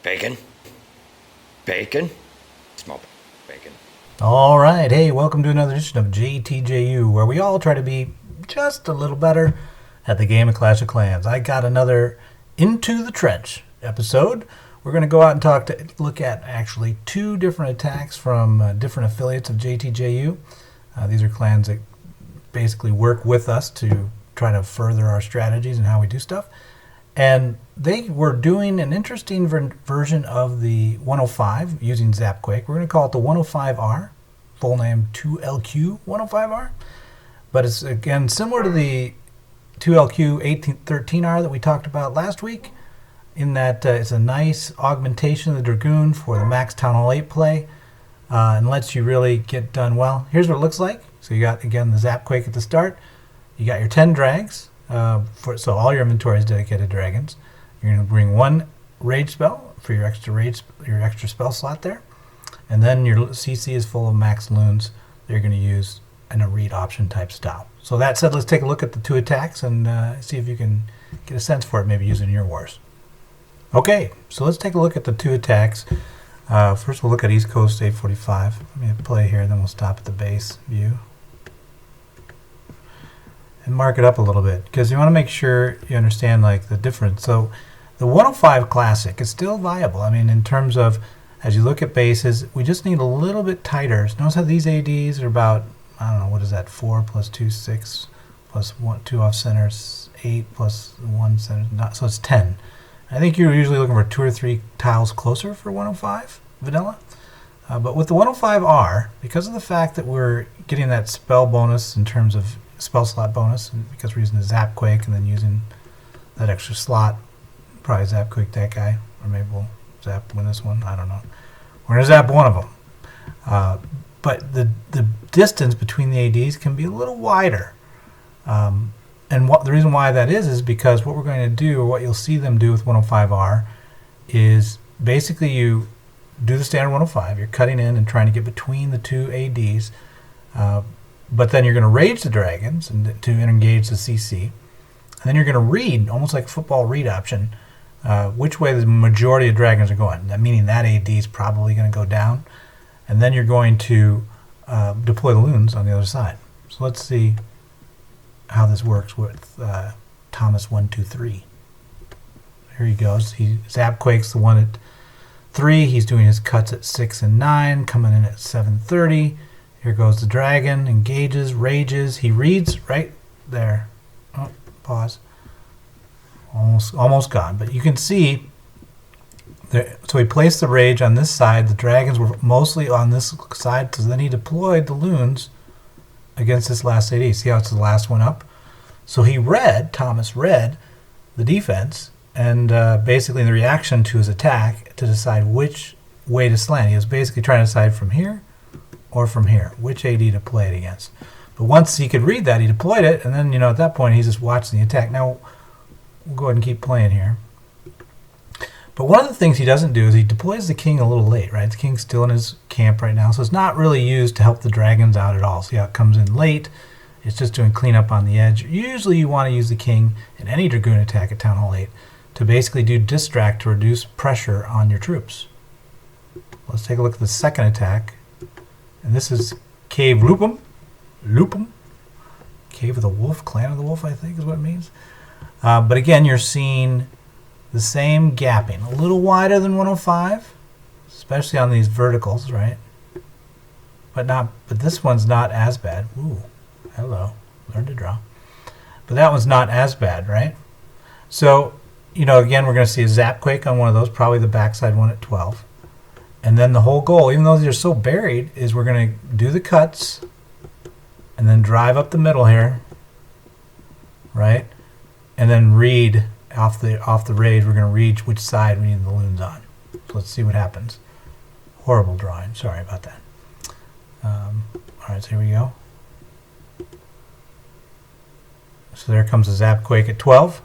Bacon? Bacon? Small bacon. All right, hey, welcome to another edition of JTJU, where we all try to be just a little better at the game of Clash of Clans. I got another Into the Trench episode. We're going to go out and look at actually two different attacks from different affiliates of JTJU. These are clans that basically work with us to try to further our strategies and how we do stuff. And they were doing an interesting version of the 105 using zapQuake. We're going to call it the 105R, full name 2LQ 105R. But it's, again, similar to the 2LQ 1813R that we talked about last week, in that it's a nice augmentation of the Dragoon for the max Town Hall 8 play, and lets you really get done well. Here's what it looks like. So you got, again, the zapQuake at the start. You got your 10 drags. So all your inventory is dedicated to dragons. You're going to bring one rage spell for your extra spell slot there, and then your CC is full of max loons that you're going to use in a read option type style. So that said, let's take a look at the two attacks and see if you can get a sense for it, maybe using your wars. Okay, so let's take a look at the two attacks. First, we'll look at East Coast 845. Let me play here, then we'll stop at the base view and mark it up a little bit, because you want to make sure you understand like the difference. So the 105 Classic is still viable. I mean, in terms of, as you look at bases, we just need a little bit tighter. So notice how these ADs are about, I don't know, what is that, 4 plus 2, 6, plus 1, 2 off centers, 8 plus 1 center, so it's 10. I think you're usually looking for 2 or 3 tiles closer for 105 vanilla. But with the 105R, because of the fact that we're getting that spell bonus in terms of spell slot bonus, and because we're using the zapQuake and then using that extra slot, probably zapQuake that guy, or maybe we'll zap win this one, I don't know. We're going to zap one of them. But the distance between the ADs can be a little wider. And the reason why that is because what we're going to do, or what you'll see them do with 105R, is basically you do the standard 105. You're cutting in and trying to get between the two ADs, but then you're going to rage the dragons and to engage the CC. And then you're going to read, almost like a football read option, which way the majority of dragons are going. That meaning that AD is probably going to go down. And then you're going to deploy the loons on the other side. So let's see how this works with Thomas 123. Here he goes. zapQuake's the one at 3. He's doing his cuts at 6 and 9, coming in at 7:30. Here goes the dragon, engages, rages. He reads right there. Oh, pause. Almost gone. But you can see, so he placed the rage on this side. The dragons were mostly on this side, so then he deployed the loons against this last AD. See how it's the last one up? So Thomas read the defense, and basically in the reaction to his attack, to decide which way to slant. He was basically trying to decide from here or from here, which AD to play it against. But once he could read that, he deployed it, and then, at that point, he's just watching the attack. Now, we'll go ahead and keep playing here. But one of the things he doesn't do is he deploys the king a little late, right? The king's still in his camp right now, so it's not really used to help the dragons out at all. See how it comes in late? It's just doing cleanup on the edge. Usually you want to use the king in any Dragoon attack at Town Hall 8 to basically do distract to reduce pressure on your troops. Let's take a look at the second attack. And this is Cave Lupum. Cave of the Wolf, Clan of the Wolf, I think is what it means. But again, you're seeing the same gapping. A little wider than 105, especially on these verticals, right? But this one's not as bad. Ooh, hello. Learn to draw. But that one's not as bad, right? So, again, we're going to see a zapQuake on one of those, probably the backside one at 12. And then the whole goal, even though these are so buried, is we're going to do the cuts and then drive up the middle here, right? And then read off the rage. We're going to read which side we need the loons on. So let's see what happens. Horrible drawing. Sorry about that. All right, so here we go. So there comes the zapQuake at 12.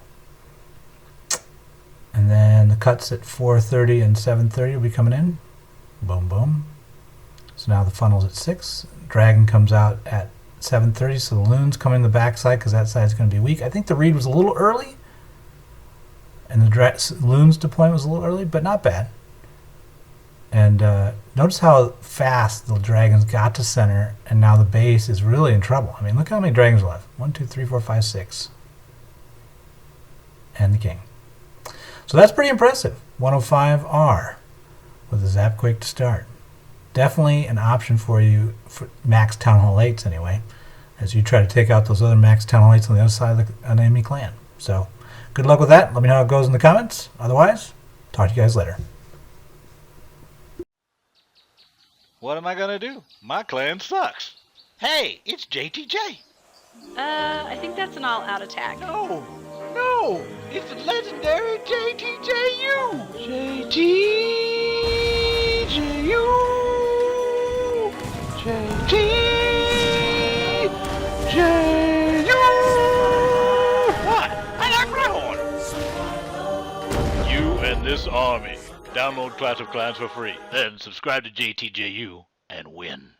And then the cuts at 4:30 and 7:30 will be coming in. Boom, boom. So now the funnel's at 6. Dragon comes out at 7:30, so the loons come in the backside because that side's going to be weak. I think the read was a little early, and the loons deployment was a little early, but not bad. And notice how fast the dragons got to center, and now the base is really in trouble. I mean, look how many dragons are left. 1, 2, 3, 4, 5, 6. And the king. So that's pretty impressive. 105R with a zapQuake to start. Definitely an option for you for max Town Hall 8s anyway, as you try to take out those other max Town Hall 8s on the other side of the enemy clan. So good luck with that. Let me know how it goes in the comments. Otherwise, talk to you guys later. What am I gonna do? My clan sucks. Hey, it's JTJ. I think that's an all-out attack. No, it's the legendary JTJU. JTJU. What? I like Wryhorn. You and this army. Download Clash of Clans for free. Then subscribe to JTJU and win.